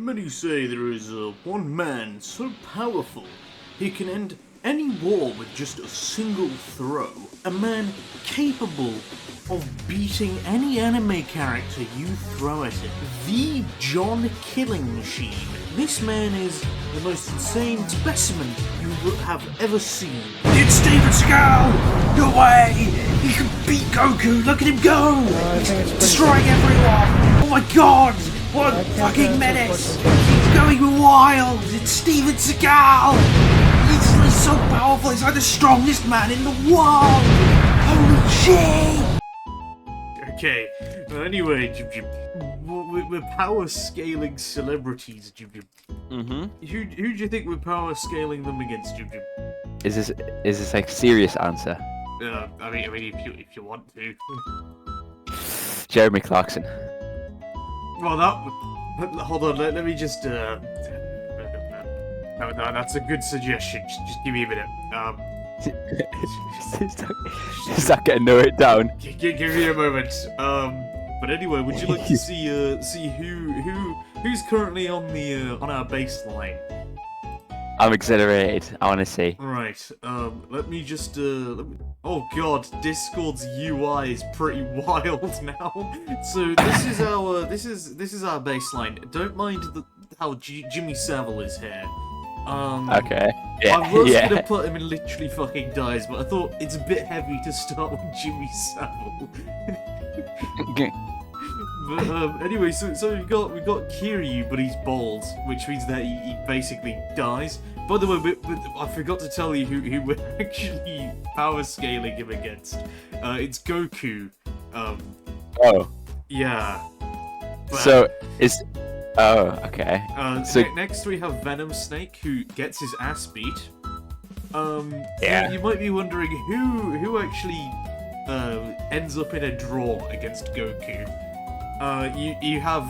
Many say there is one man so powerful he can end any war with just a single throw. A man capable of beating any anime character you throw at him. The John Killing Machine. This man is the most insane specimen you have ever seen. It's Steven Seagal! No way! He can beat Goku! Look at him go! He's destroying everyone! Oh my god! What a fucking menace! He's going wild! It's Steven Seagal! He's so powerful, he's like the strongest man in the world! Holy shit! Okay, anyway, Jim Jim, we're power scaling celebrities, Jim Jim. Mm-hmm. Who do you think we're power scaling them against, Jim Jim? Is this like serious answer? I mean, if you want to. Jeremy Clarkson. Well, hold on. Let me just. No, that's a good suggestion. Just give me a minute. Is that getting narrowed down? Give me a moment. But anyway, would you like to see who's currently on our baseline? I'm exhilarated. I want to see. Right. Let me just. Oh God, Discord's UI is pretty wild now. So this is our baseline. Don't mind how Jimmy Savile is here. Okay. Yeah. I was gonna put him in literally fucking dies, but I thought it's a bit heavy to start with Jimmy Savile. But anyway, so we've got Kiryu, but he's bald, which means that he basically dies. By the way, I forgot to tell you who we're actually power scaling him against. It's Goku. Oh. Yeah. But, So is. Oh, okay. So next we have Venom Snake, who gets his ass beat. Yeah. You might be wondering who actually ends up in a draw against Goku. You have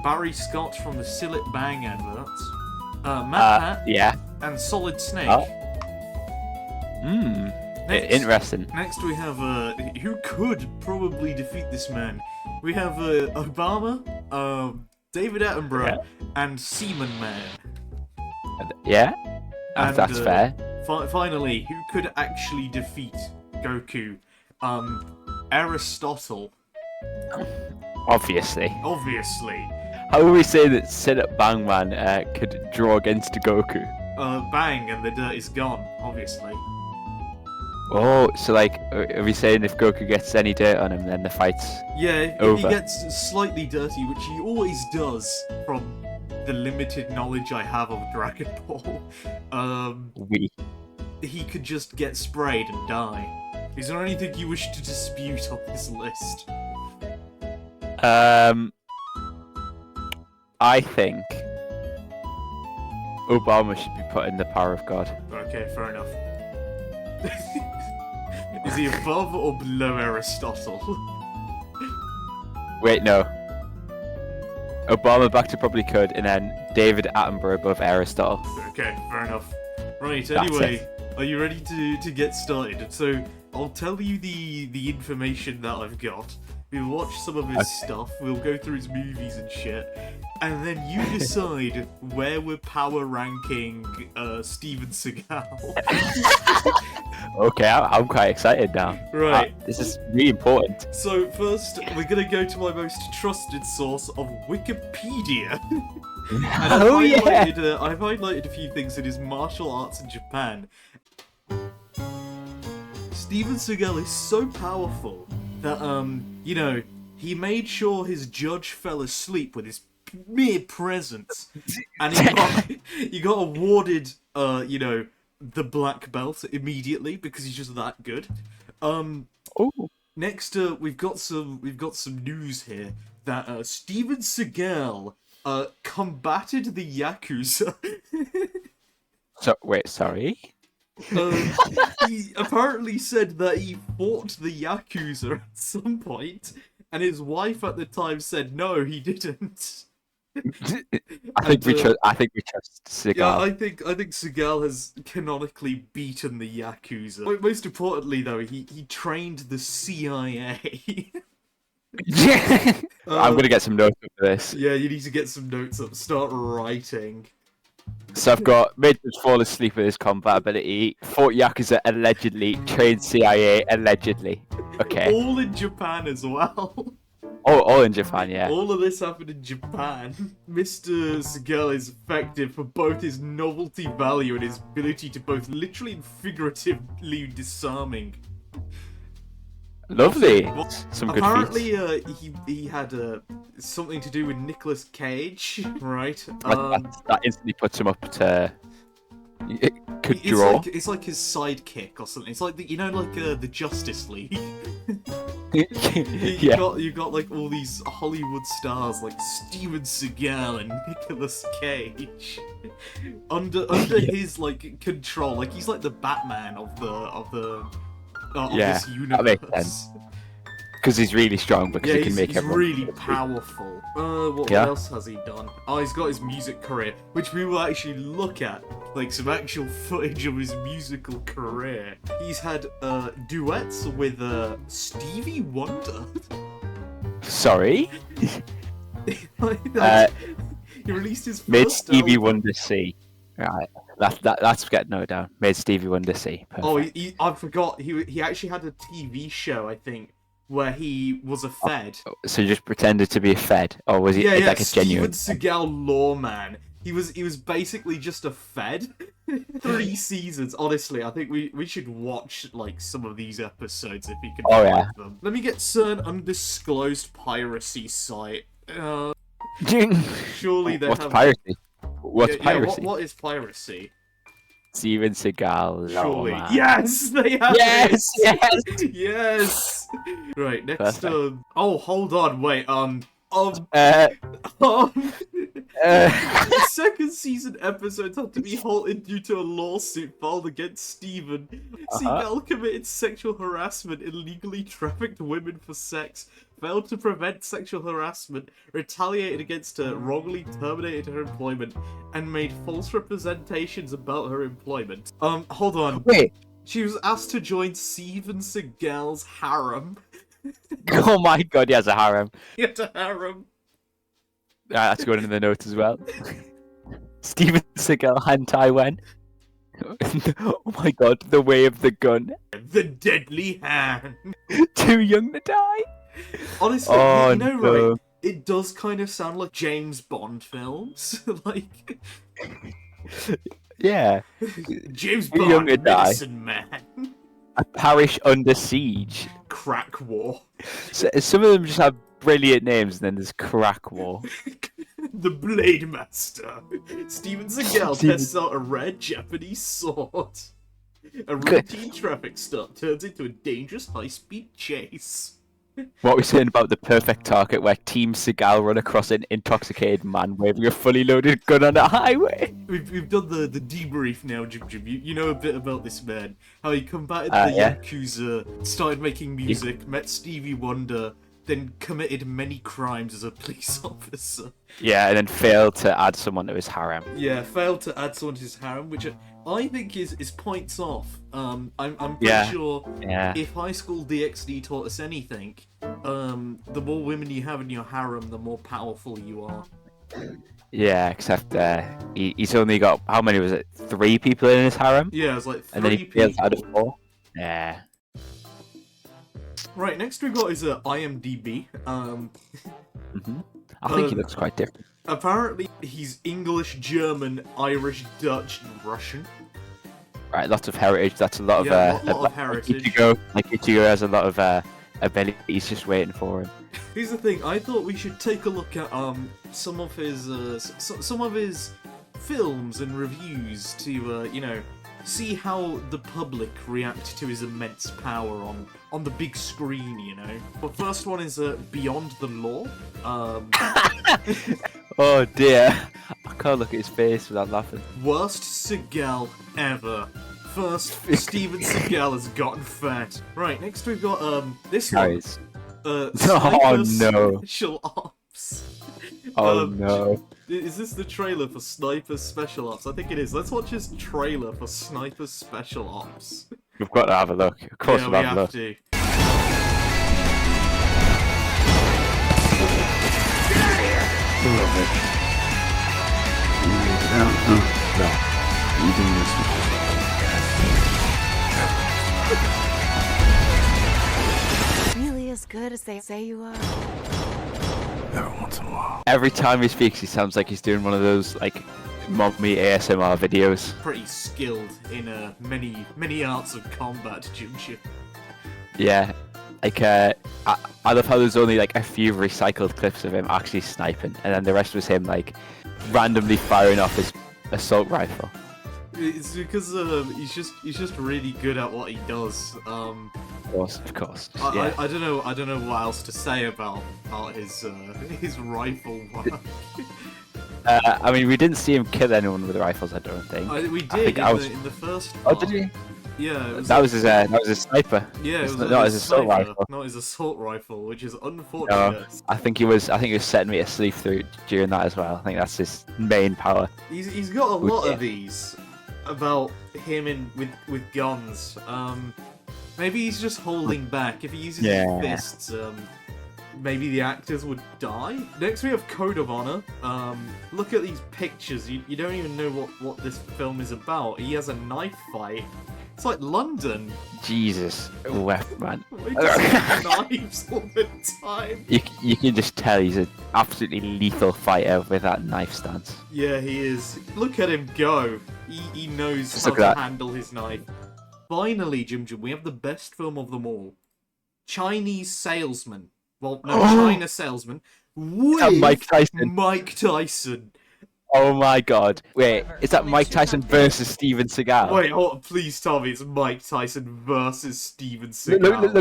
Barry Scott from the Sillet Bang adverts, Matt Pat, yeah, and Solid Snake. Oh. Interesting. Next we have who could probably defeat this man. We have Obama, David Attenborough, and Seaman Man. Yeah, And, that's fair. Finally, who could actually defeat Goku? Aristotle. Obviously. How would we say that Sillet Bang Man could draw against Goku? Bang, and the dirt is gone, obviously. Oh, so like, are we saying if Goku gets any dirt on him, then the fight's Yeah, over? if he gets slightly dirty, which he always does, from the limited knowledge I have of Dragon Ball, he could just get sprayed and die. Is there anything you wish to dispute on this list? I think Obama should be put in the power of God. Okay, fair enough. Is he above or below Aristotle? Wait, no. Obama back to probably could, and then David Attenborough above Aristotle. Okay, fair enough. Right, That's anyway, are you ready to get started? So, I'll tell you the information that I've got. We'll watch some of his stuff, we'll go through his movies and shit, and then you decide where we're power ranking Steven Seagal. Okay, I'm quite excited now. Right. This is really important. So first, we're gonna go to my most trusted source of Wikipedia. And I've highlighted a few things in his martial arts in Japan. Steven Seagal is so powerful that, he made sure his judge fell asleep with his mere presence. And he got awarded, the black belt immediately because he's just that good. Next, we've got some news here that Steven Seagal combated the Yakuza. So wait, sorry. He apparently said that he fought the Yakuza at some point, and his wife at the time said no, he didn't. I think we trust Seagal. Yeah, I think Seagal has canonically beaten the Yakuza. Most importantly, though, he trained the CIA. I'm gonna get some notes for this. Yeah, you need to get some notes up. Start writing. So I've got made to fall asleep with his combat ability. Fought Yakuza allegedly. Trained CIA allegedly. Okay. All in Japan as well. All in Japan, yeah. All of this happened in Japan. Mr. Seagal is effective for both his novelty value and his ability to both literally and figuratively disarming. Lovely. Some good Apparently, feats. he had something to do with Nicolas Cage, right? That instantly puts him up to. Could draw. It's like his sidekick or something. It's like the Justice League. Yeah. You got like all these Hollywood stars like Steven Seagal and Nicolas Cage under his like control. Like he's like the Batman of this universe. That makes sense. Because he's really strong, because he can make everyone. He's really powerful. What else has he done? Oh, he's got his music career, which we will actually look at, like some actual footage of his musical career. He's had duets with Stevie Wonder. Sorry. He released his first Made Stevie album. Wonder see. Right. That's getting noted down. Made Stevie Wonder see. Perfect. Oh, I forgot. He actually had a TV show, I think, where he was a Fed. So he just pretended to be a Fed, or was he like a genuine? Steven Seagal lawman. He was basically just a Fed. 3 seasons. Honestly, I think we should watch like some of these episodes if we can find them. Let me get certain undisclosed piracy site. Surely they What's have piracy? What's piracy? What is piracy? Steven Seagal. Surely. Man. Yes, they have. Yes, yes. Yes. Right, next. Perfect. Oh, hold on. Wait. Second season episodes had to be halted due to a lawsuit filed against Steven. Seagal committed sexual harassment, illegally trafficked women for sex, failed to prevent sexual harassment, retaliated against her, wrongly terminated her employment, and made false representations about her employment. Hold on. Wait. She was asked to join Steven Seagal's harem. Oh my god, he has a harem. He had a harem. That's going in the notes as well. Steven Seagal hentai when? Oh my god, the way of the gun. The deadly hand. Too young to die. Honestly, right? It does kind of sound like James Bond films. Like, yeah. James Too young Bond, to die. medicine man. A parish under siege. Crack war. So, some of them just have brilliant names, and then there's Crack War. The Blade Master. Steven Seagal tests out a rare Japanese sword. A routine traffic stop turns into a dangerous high-speed chase. What are we saying about The Perfect Target, where Team Seagal run across an intoxicated man waving a fully loaded gun on a highway? We've done the debrief now, Jim. You know a bit about this man. How he combated the Yakuza, started making music, met Stevie Wonder, then committed many crimes as a police officer. Yeah, and then failed to add someone to his harem. Yeah, failed to add someone to his harem, which I think is points off. I'm pretty sure if High School DxD taught us anything, the more women you have in your harem, the more powerful you are. Yeah, except he's only got, how many was it? 3 people in his harem? Yeah, it was like 3 and then he people. failed out of 4? Yeah. Right, next we got is IMDb. I think he looks quite different. Apparently, he's English, German, Irish, Dutch, and Russian. Right, lots of heritage. That's a lot of lot of heritage. Ichigo has a lot of abilities just waiting for him. Here's the thing. I thought we should take a look at some of his films and reviews to see how the public react to his immense power on the big screen. The first one is Beyond the Law. Oh dear, I can't look at his face without laughing. Worst Seagal ever. First, Steven Seagal has gotten fat. Right, next we've got this one. Oh Sniper no. Special Ops. Oh no. Is this the trailer for Sniper Special Ops? I think it is. Let's watch his trailer for Sniper Special Ops. We've got to have a look. Of course, yeah, we'll we have a look. to. Beloved. No. You didn't miss me. Really as good as they say you are? Every once in a while. Every time he speaks, he sounds like he's doing one of those like mommy ASMR videos. Pretty skilled in many arts of combat, Ginger. Yeah, like I love how there's only like a few recycled clips of him actually sniping, and then the rest was him like randomly firing off his assault rifle. It's because he's just really good at what he does. Of course. I Yeah. don't know what else to say about his rifle work. I mean, we didn't see him kill anyone with rifles. I don't think. We I did think in the first Oh, part. did you? Yeah, it was That was his sniper. Yeah, it was not his assault sniper, rifle. not his assault rifle, which is unfortunate. No, I think he was setting me to sleep during that as well. I think that's his main power. He's got a lot Yeah. of these about him with guns. Maybe he's just holding back. If he uses Yeah. his fists, maybe the actors would die. Next we have Code of Honor. Look at these pictures. You don't even know what this film is about. He has a knife fight. It's like London. Jesus, man. He just has knives all the time. You can just tell he's an absolutely lethal fighter with that knife stance. Yeah, he is. Look at him go. He knows Just how look to at that. handle his knife. Finally, Jim, we have the best film of them all. Chinese Salesman. Well, no, China Salesman. With Mike Tyson. Mike Tyson. Oh my god. Wait, is that Mike Tyson versus Steven Seagal? Wait, hold on, please tell me it's Mike Tyson versus Steven Seagal.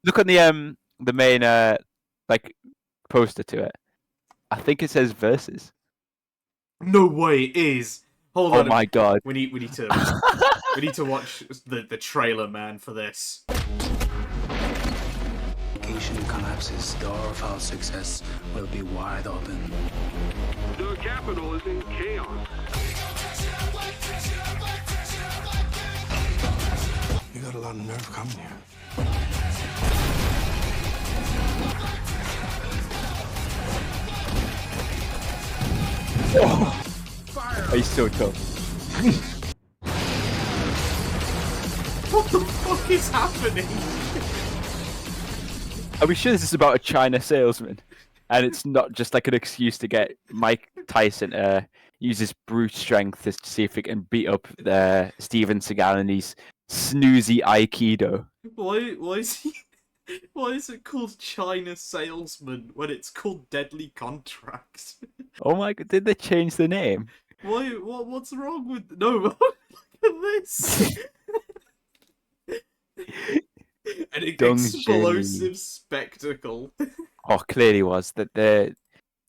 Look on the main like poster to it. I think it says versus. No way, it is. Hold Oh on. my god. We need to we need to watch the trailer, man, for this. Asian collapses, the door of our success will be wide open. The capital is in chaos. You got a lot of nerve coming here. Oh, he's so tough. What the fuck is happening? Are we sure this is about a China salesman? And it's not just like an excuse to get Mike Tyson to use his brute strength to see if he can beat up Steven Seagal and his snoozy Aikido. Why is he? Why is it called China Salesman when it's called Deadly Contracts? Oh my god, did they change the name? Why? What's wrong with? No, look at this. An Dong explosive Jin. spectacle. Oh, clearly was that there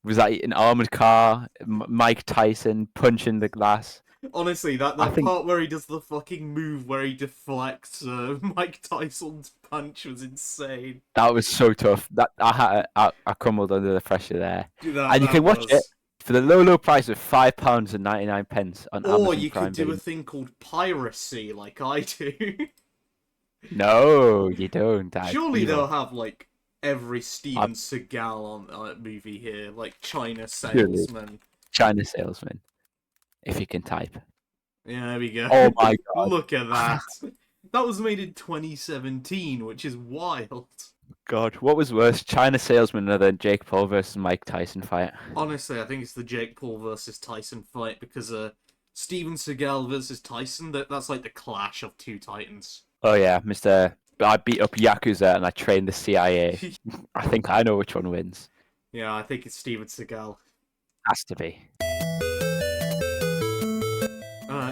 was like an armored car, Mike Tyson punching the glass. Honestly, that I think- part where he does the fucking move where he deflects Mike Tyson's punch was insane. That was so tough. That I crumbled under the pressure there. Dude, that- And you that can watch was- it for the low price of £5.99 on Amazon Or you Prime could do Video. a thing called piracy, like I do. No, you don't. Dad. Surely You they'll don't. have like every Steven Seagal on movie here, like China Salesman. China salesman. If you can type. Yeah, there we go. Oh my god. Look at that. That was made in 2017, which is wild. God, what was worse, China salesman or the Jake Paul versus Mike Tyson fight? Honestly, I think it's the Jake Paul versus Tyson fight because Steven Seagal versus Tyson, that's like the clash of two titans. Oh yeah, Mr. I beat up Yakuza and I trained the CIA. I think I know which one wins. Yeah, I think it's Steven Seagal. Has to be.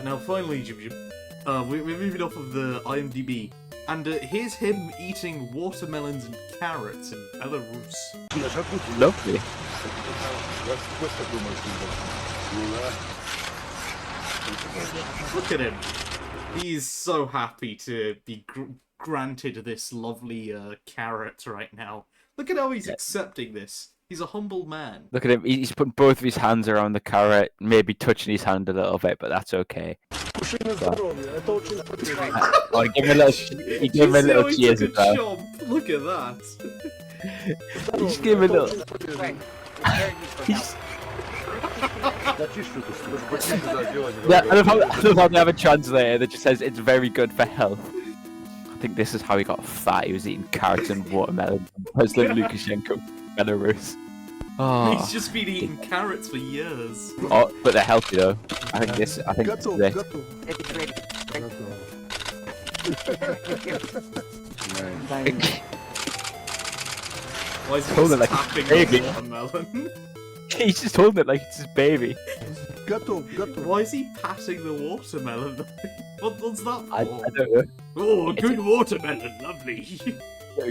Now finally, we're moving off of the IMDb. And here's him eating watermelons and carrots in Belarus. Lovely. Look at him. He's so happy to be granted this lovely carrot right now. Look at how he's accepting this. He's a humble man. Look at him. He's putting both of his hands around the carrot, maybe touching his hand a little bit, but that's okay. Oh, he gave him a little. He gave him a little he cheers took as a well. chomp. Look at that. He just gave him a little. Yeah, I love how they have a translator that just says it's very good for health. I think this is how he got fat. He was eating carrots and watermelon. President Lukashenko, Belarus. Oh, He's just been eating carrots for years. oh, but they're healthy though. I think this. I think this is it. Why is he Hold it just like a tapping baby. the watermelon? He's just holding it like it's his baby. Why is he patting the watermelon? What's that for? I don't know. Oh, good watermelon, lovely.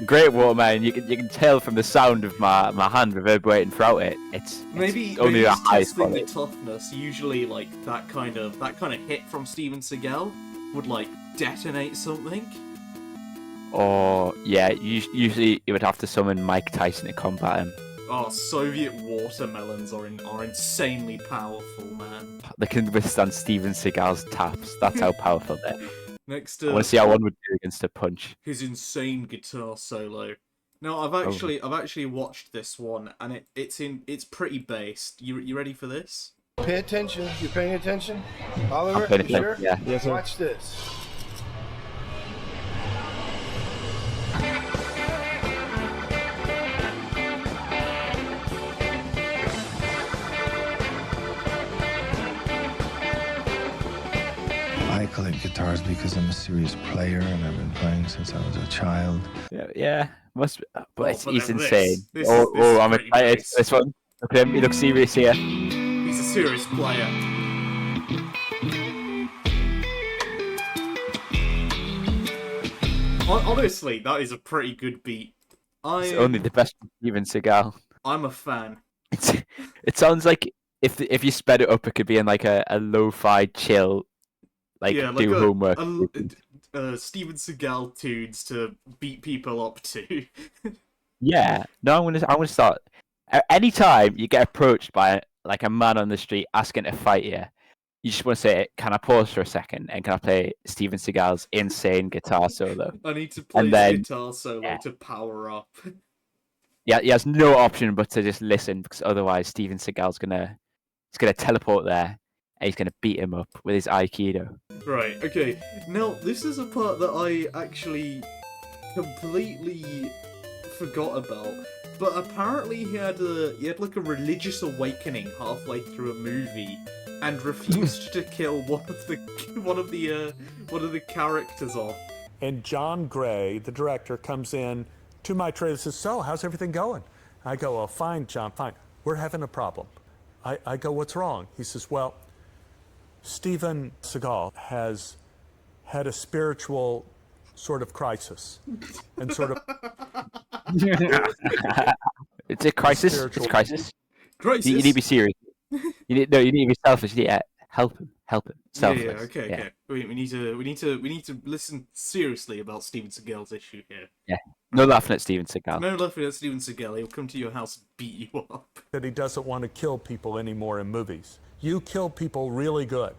Great watermelon. You can tell from the sound of my hand reverberating throughout it. It's Maybe only the he's highest testing the quality. toughness. Usually, like that kind of hit from Steven Seagal would like detonate something. Or yeah, usually you would have to summon Mike Tyson to combat him. Oh, Soviet watermelons are insanely powerful, man. They can withstand Steven Seagal's taps. That's how powerful they're. Next, I want to see how one would do against a punch. his insane guitar solo. No, I've actually watched this one, and it's pretty based. You ready for this? Pay attention. You paying attention? Oliver, I'm paying you sure? attention, yeah. Yes, sir. Watch this. I collect guitars because I'm a serious player and I've been playing since I was a child. Yeah, must. But it's, but he's then insane. this Oh, is I'm pretty excited. nice. This one. Look at him. He looks serious here. He's a serious player. Honestly, that is a pretty good beat. It's only the best from Steven Seagal. I'm a fan. It sounds like if you sped it up, it could be in like a lo-fi chill, like Yeah, do homework. Steven Seagal tunes to beat people up to. Yeah, no, I'm gonna start. Anytime you get approached by like a man on the street asking to fight you, you just want to say, "Can I pause for a second and can I play Steven Seagal's insane guitar solo?" I need to play And his then- guitar solo to power up. Yeah, he has no option but to just listen because otherwise Steven Seagal's gonna teleport there and he's gonna beat him up with his Aikido. Right, okay. Now, this is a part that I actually completely forgot about. But apparently he had like a religious awakening halfway through a movie and refused to kill one of the characters off. And John Gray, the director, comes in to my trailer and says, "So, how's everything going?" I go, "Oh, fine, John, fine. We're having a problem." I go, "What's wrong?" He says, "Well, Steven Seagal has had a spiritual sort of crisis." And sort of... It's a crisis. It's a Spiritual- crisis. Crisis. You need to be serious. You need to be selfish. Yeah, help him. Selfless. Yeah, okay. We need to listen seriously about Steven Seagal's issue here. No laughing at Steven Seagal. No laughing at Steven Seagal. He'll come to your house and beat you up. that he doesn't want to kill people anymore in movies. You kill people really good.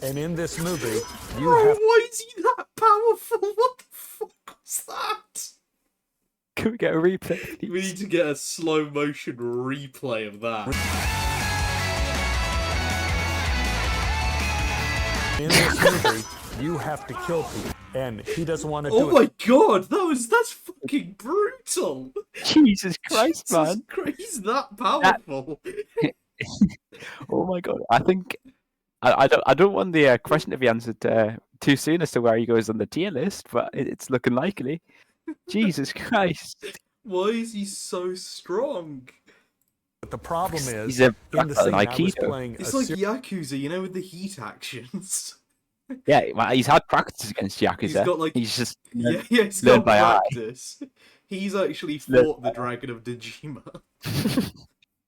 And in this movie, you Bro, have... why is he that powerful? What the fuck was that? Can we get a replay? Please? We need to get a slow motion replay of that. In this movie, you have to kill people. And he doesn't want to do Oh it. my god, that's fucking brutal. Jesus Christ, Jesus man! Christ, he's that powerful. Oh my god! I think I don't want the question to be answered too soon as to where he goes on the tier list, but it's looking likely. Jesus Christ! Why is he so strong? But the problem is, He's a in the scene I was Aikido. playing It's a like ser- Yakuza, you know, with the heat actions. Yeah, well, he's had practice against Yakuza. He's got, like- he's just Yeah, he's learned got by eye. practice. He's actually Learned fought the Dragon of Dajima.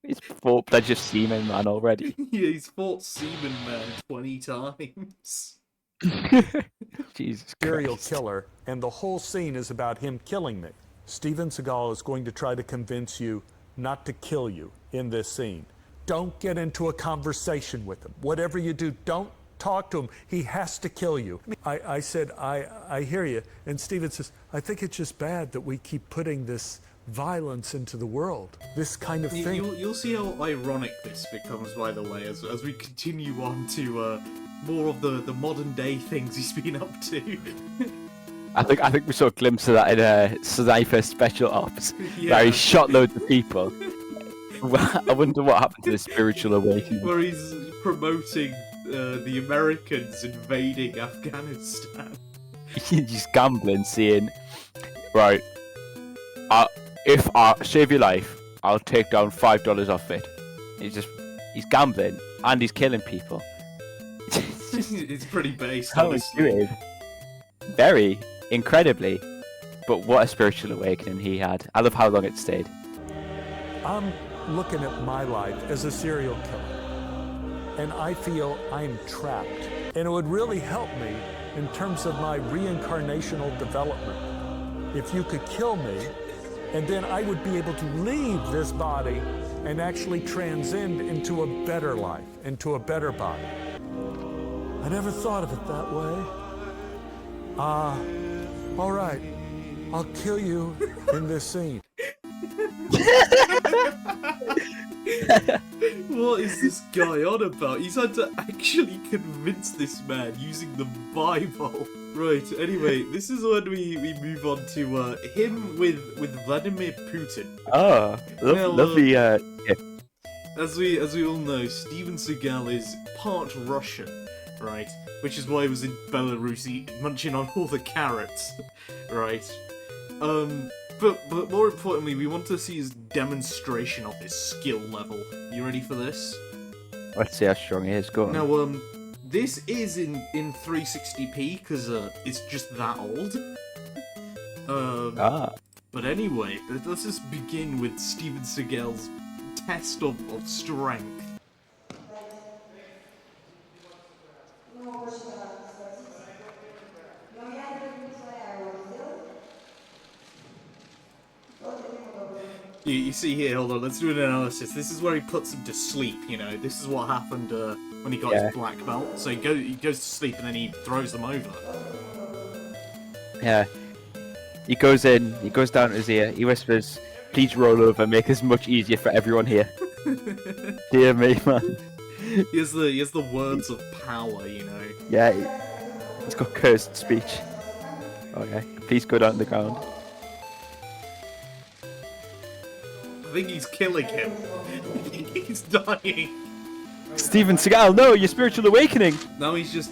he's fought Pleasure Seaman man already. Yeah, he's fought Seaman Man 20 times. Jesus serial Christ! killer, and the whole scene is about him killing me. Steven Seagal is going to try to convince you not to kill you in this scene. Don't get into a conversation with him. Whatever you do, don't talk to him. He has to kill you. I said, I hear you. And Steven says, I think it's just bad that we keep putting this violence into the world. This kind of thing. You'll see how ironic this becomes, by the way, as we continue on to more of the modern day things he's been up to. I think we saw a glimpse of that in Sniper Special Ops, where he shot loads of people. I wonder what happened to the spiritual awakening. Where he's promoting the Americans invading Afghanistan. He's gambling, saying, right, if I save your life, I'll take down $5 off it. He's gambling and he's killing people. It's pretty based, How honestly. doing? Very, incredibly. But what a spiritual awakening he had. I love how long it stayed. I'm looking at my life as a serial killer, and I feel I'm trapped. And it would really help me in terms of my reincarnational development if you could kill me, and then I would be able to leave this body and actually transcend into a better life, into a better body. I never thought of it that way. All right, I'll kill you in this scene. What is this guy on about? He's had to actually convince this man using the Bible. Right, anyway, this is when we move on to him with Vladimir Putin. Oh, lovely. As we all know, Steven Seagal is part Russian, right? Which is why he was in Belarus munching on all the carrots, right? But more importantly, we want to see his demonstration of his skill level. You ready for this? Let's see how strong he is. Go on. Now, this is in 360p because it's just that old. But anyway, let's just begin with Steven Seagal's test of strength. You see here, hold on, let's do an analysis. This is where he puts him to sleep, you know. This is what happened when he got his black belt. So he goes to sleep and then he throws them over. Yeah. He goes in, he goes down to his ear, he whispers, please roll over, make this much easier for everyone here. Dear me, man. He has the words of power, you know. Yeah, he's got cursed speech. Okay, please go down to the ground. I think he's killing him. He's dying. Steven Seagal, no, your spiritual awakening! Now he's just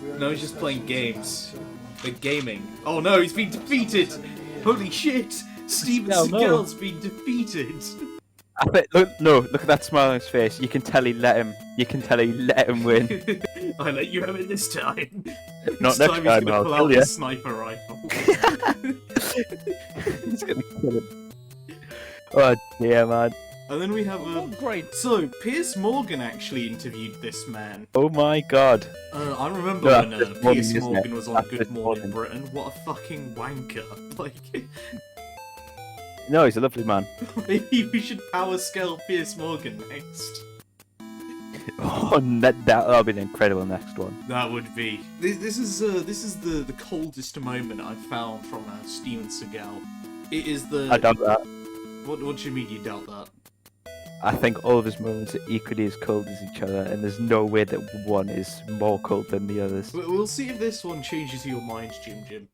playing games. They're gaming. Oh no, he's been defeated! Holy shit! Steven Seagal's been defeated! I bet, look at that smile on his face. You can tell he let him win. I let you have it this time. Not this next time time, he's gonna I'll pull kill out you. his sniper rifle. He's gonna kill him. Oh dear, man. And then we have great. So, Piers Morgan actually interviewed this man. Oh my god. I remember No, when that's Piers isn't Morgan it? was on That's Good Morning Morgan. Britain. What a fucking wanker. Like, No, he's a lovely man. maybe we should power scale Piers Morgan next. Oh, that'll be an incredible next one. That would be. This is the coldest moment I've found from Steven Seagal. It is the. I doubt that. What do you mean you doubt that? I think all of his moments are equally as cold as each other, and there's no way that one is more cold than the others. We'll see if this one changes your mind, Jim.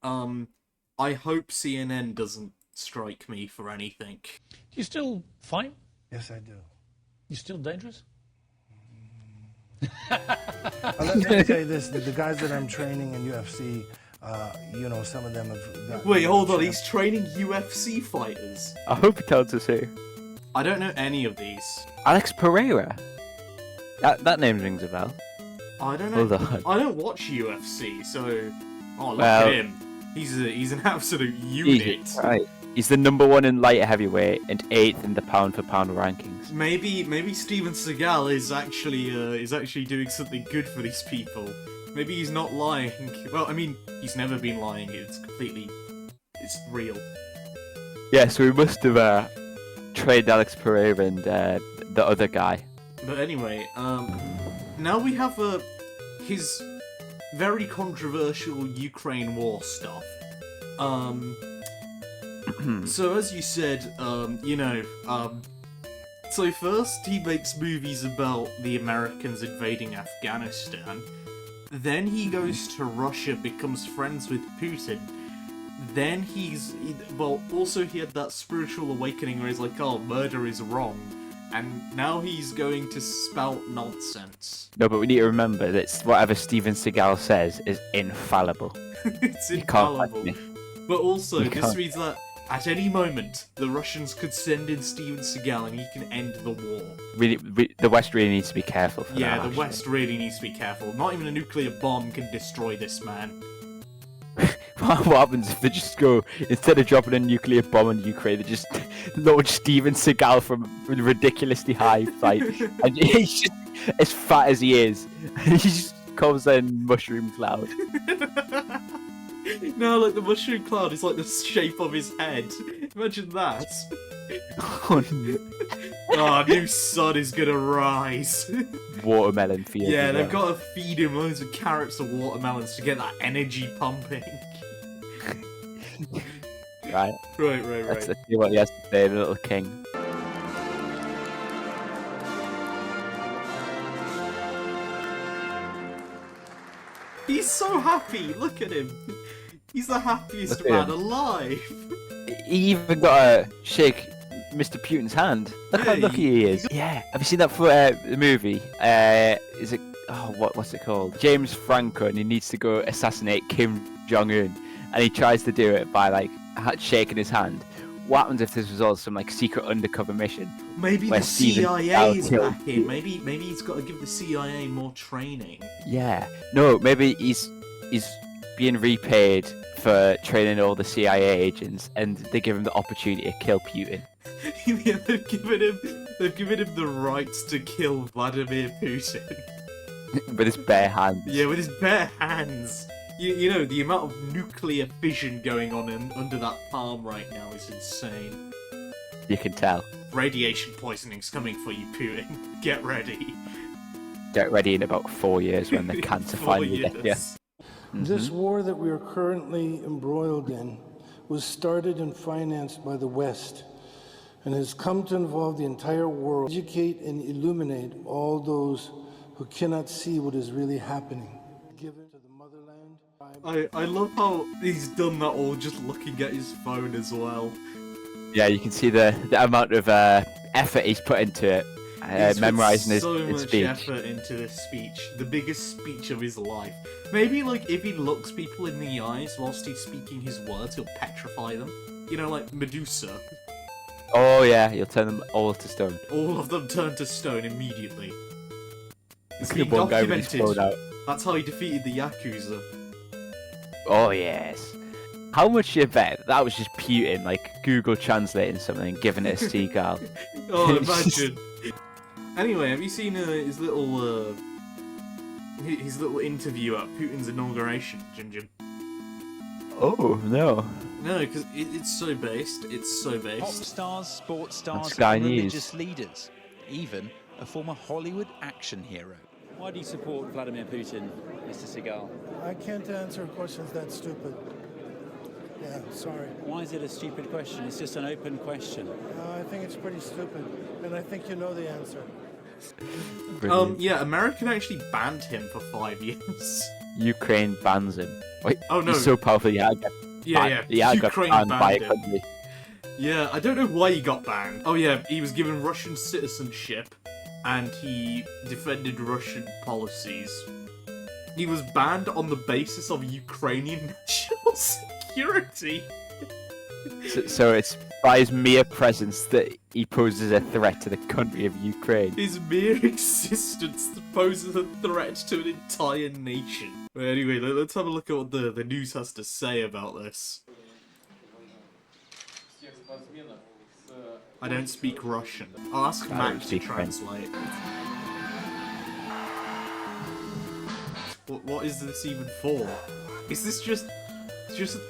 I hope CNN doesn't strike me for anything. You still fight? Yes, I do. You still dangerous? Let me tell you this: the guys that I'm training in UFC, some of them have got. Wait, hold on. He's training UFC fighters. I hope he tells us who. I don't know any of these. Alex Pereira. That name rings a bell. I don't know. Hold on. I don't watch UFC, so. Oh, look Well- at him. He's an absolute unit. Right. He's the #1 in light heavyweight and 8th in the pound for pound rankings. Maybe Steven Seagal is actually doing something good for these people. Maybe he's not lying. Well, I mean, he's never been lying. It's real. Yeah, so we must have trained Alex Pereira and the other guy. But anyway, now we have his very controversial Ukraine war stuff. So as you said, so first he makes movies about the Americans invading Afghanistan. Then he goes to Russia, becomes friends with Putin. Then also he had that spiritual awakening where he's like, oh, murder is wrong. And now he's going to spout nonsense. No, but we need to remember that whatever Steven Seagal says is infallible. It's You can't fight infallible. me. But also, You this can't. means that at any moment, the Russians could send in Steven Seagal and he can end the war. The West really needs to be careful for that. Yeah, the actually. West really needs to be careful. Not even a nuclear bomb can destroy this man. What happens if they just go, instead of dropping a nuclear bomb on Ukraine, they just launch Steven Seagal from a ridiculously high flight, and he's just as fat as he is, and he just comes in mushroom cloud. No, like the mushroom cloud is like the shape of his head. Imagine that. Oh, no. Oh, new sun is gonna rise. Watermelon for you. Yeah, as they've well. got to feed him loads of carrots and watermelons to get that energy pumping. Right. Right. Let's see what he has to say, the little king. He's so happy. Look at him. He's the happiest Look at man him. alive. He even got to shake Mr. Putin's hand. Look how Yeah, lucky he is. Yeah. Have you seen that for the movie? Is it? Oh, what's it called? James Franco, and he needs to go assassinate Kim Jong Un, and he tries to do it by like shaking his hand. What happens if this was all some like secret undercover mission? Maybe Where the Steven CIA Seagal is killed back in. Maybe he's got to give the CIA more training. Yeah. No, maybe he's being repaid for training all the CIA agents, and they give him the opportunity to kill Putin. Yeah, they've given him the rights to kill Vladimir Putin. With his bare hands. Yeah, with his bare hands. You know, the amount of nuclear fission going on under that palm right now is insane. You can tell. Radiation poisoning's coming for you, Putin. Get ready. Get ready in about 4 years when the cancer 4 finally gets you. years. This war that we are currently embroiled in was started and financed by the West and has come to involve the entire world. Educate and illuminate all those who cannot see what is really happening. Given to the motherland. I love how he's done that all just looking at his phone as well. Yeah, you can see the amount of effort he's put into it. He's put Memorizing his so much speech. effort into this speech, the biggest speech of his life. Maybe like if he looks people in the eyes whilst he's speaking his words, he'll petrify them. You know, like Medusa. Oh yeah, he'll turn them all to stone. All of them turn to stone immediately. It's Look at been one guy with his documented. phone out. That's how he defeated the Yakuza. Oh yes. How much you bet that was just Putin, like Google translating something and giving it a Seagal? Oh, imagine. Anyway, have you seen his little interview at Putin's inauguration, Jinjin? Oh no. No, because it's so based. It's so Pop based. stars, sports stars, Sky and News. religious leaders, even a former Hollywood action hero. Why do you support Vladimir Putin, Mr. Seagal? I can't answer questions that stupid. Yeah, sorry. Why is it a stupid question? It's just an open question. I think it's pretty stupid, and I think you know the answer. Brilliant. Yeah, American actually banned him for 5 years. Ukraine bans him. Wait, Oh, no. he's so powerful. Yeah, Yeah, got Ukraine banned by a banned him. country. Yeah, I don't know why he got banned. Oh yeah, he was given Russian citizenship, and he defended Russian policies. He was banned on the basis of Ukrainian national security. So it's by his mere presence that he poses a threat to the country of Ukraine. His mere existence poses a threat to an entire nation. But anyway, let's have a look at what the news has to say about this. I don't speak Russian. I'll ask I Mac don't to speak French. translate. What is this even for? Is this just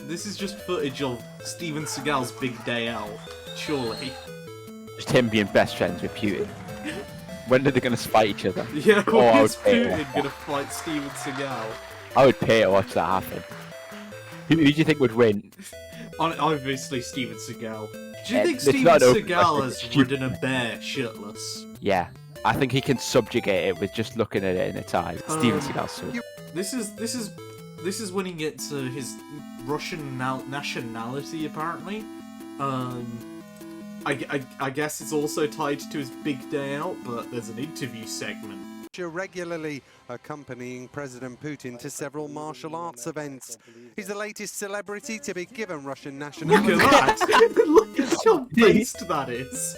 this is just footage of Steven Seagal's big day out? Surely. Just him being best friends with Putin. When are they going to fight each other? Yeah, Oh, I when would is pay Putin gonna fight Steven Seagal? I would pay to watch that happen. Who do you think would win? Obviously, Steven Seagal. Do you think It's Steven not open Seagal question, has it's ridden a bear shirtless? Yeah, I think he can subjugate it with just looking at it in its eyes. Steven Seagal. This is when he gets his Russian nationality, apparently. I guess it's also tied to his big day out, but there's an interview segment. Regularly accompanying President Putin to several martial arts events. He's the latest celebrity to be given Russian nationality. Look at that! Look at how based that is.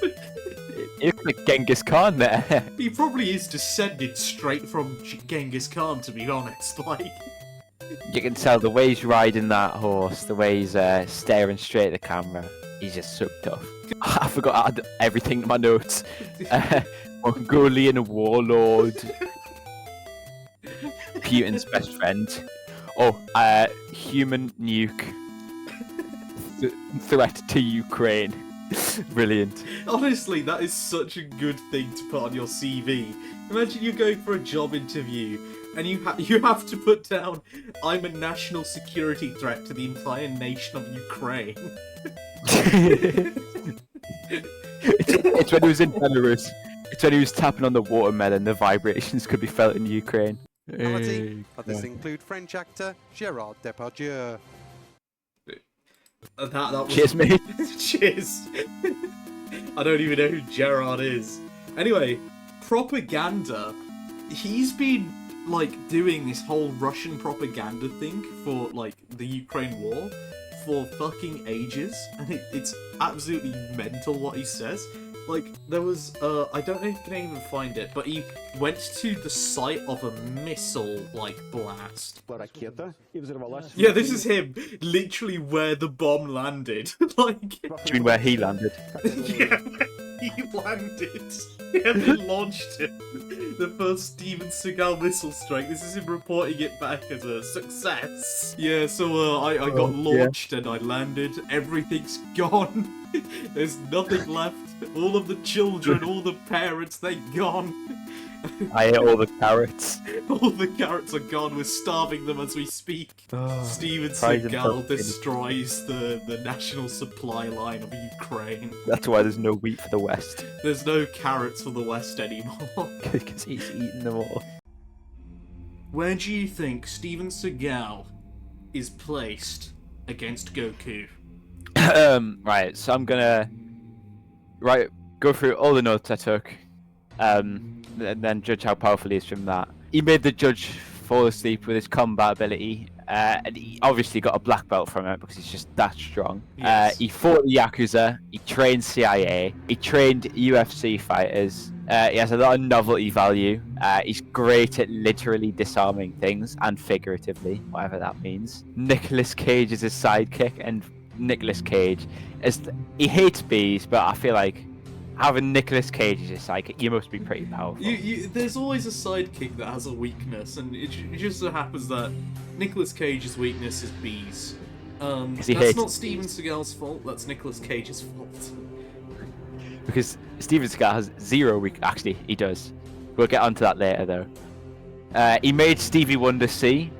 It looks like Genghis Khan there. He probably is descended straight from Genghis Khan, to be honest. Like, You can tell the way he's riding that horse, the way he's staring straight at the camera. He's just so tough. I forgot to add everything to my notes. Mongolian warlord. Putin's best friend. Oh, human nuke. Threat to Ukraine. Brilliant. honestly, that is such a good thing to put on your CV. Imagine you go for a job interview and you have to put down, "I'm a national security threat to the entire nation of Ukraine." It's when he was in Belarus. It's when he was tapping on the watermelon. The vibrations could be felt in Ukraine. Others include French actor Gérard Depardieu. That was... Cheers, mate. Cheers. I don't even know who Gerard is. Anyway, propaganda. He's been like doing this whole Russian propaganda thing for like the Ukraine war for fucking ages, and it's absolutely mental what he says. Like, there was, I don't know if you can even find it, but he went to the site of a missile, like, blast. Yeah, this is him, literally where the bomb landed. Like... Do you mean where he landed? Yeah, he landed. Yeah, they launched it. The first Steven Seagal missile strike. This is him reporting it back as a success. Yeah, so I got launched and I landed. Everything's gone. There's nothing left. All of the children, all the parents, they're gone. I ate all the carrots. All the carrots are gone. We're starving them as we speak. Steven Seagal destroys the national supply line of Ukraine. That's why there's no wheat for the West. There's no carrots for the West anymore. Because he's eating them all. Where do you think Steven Seagal is placed against Goku? Right, so I'm gonna go through all the notes I took, and then judge how powerful he is from that. He made the judge fall asleep with his combat ability, and he obviously got a black belt from it because he's just that strong. Yes. He fought the Yakuza, he trained CIA, he trained UFC fighters. He has a lot of novelty value. He's great at literally disarming things, and figuratively, whatever that means. Nicolas Cage is his sidekick, and Nicolas Cage he hates bees, but I feel like having Nicolas Cage as your sidekick, you must be pretty powerful. There's always a sidekick that has a weakness, and it just so happens that Nicolas Cage's weakness is bees. That's not Steven Seagal's fault, that's Nicolas Cage's fault. Because Steven Seagal has zero weak. Actually, he does. We'll get onto that later, though. He made Stevie Wonder see.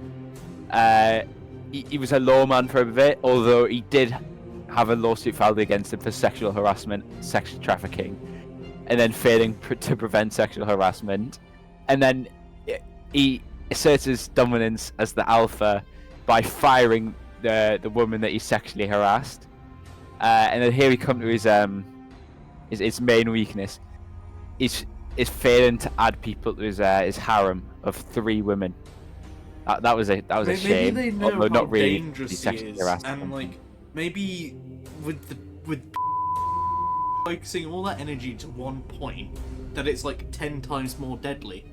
He was a lawman for a bit, although he did have a lawsuit filed against him for sexual harassment, sexual trafficking, and then failing to prevent sexual harassment. And then he asserts his dominance as the alpha by firing the woman that he sexually harassed. And then here we come to his main weakness. Is failing to add people to his harem of 3 women. That was a shame. Maybe they know although how not really dangerous he sexually is, harassed and them. like maybe with focusing all that energy to one point, that it's like 10 times more deadly.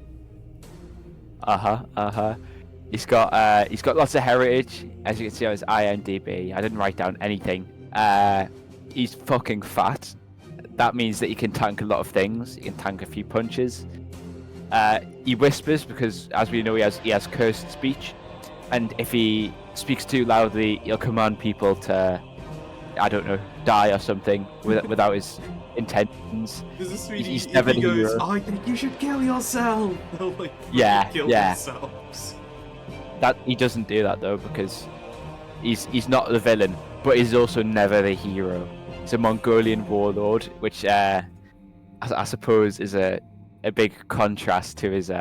He's got lots of heritage, as you can see on his IMDb. I didn't write down anything. He's fucking fat. That means that he can tank a lot of things. He can tank a few punches. He whispers because, as we know, he has cursed speech, and if he speaks too loudly, he'll command people to, I don't know, die or something without his intentions. He's never he the goes, hero. "I think you should kill yourself." They'll like kill themselves. That he doesn't do that though, because he's not the villain. but he's also never the hero. He's a Mongolian warlord, which I suppose is a big contrast to his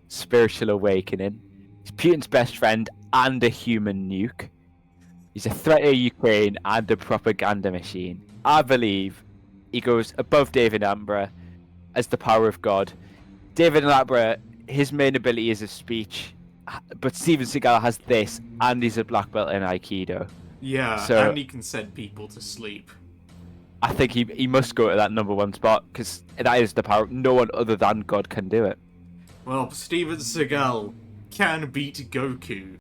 spiritual awakening. He's Putin's best friend and a human nuke. He's a threat to Ukraine and a propaganda machine. I believe he goes above David Attenborough as the power of God. David Attenborough, his main ability is his speech, but Steven Seagal has this, and he's a black belt in Aikido. Yeah, So, and he can send people to sleep. I think he must go to that #1 spot, because that is the power. No one other than God can do it. Well, Steven Seagal can beat Goku.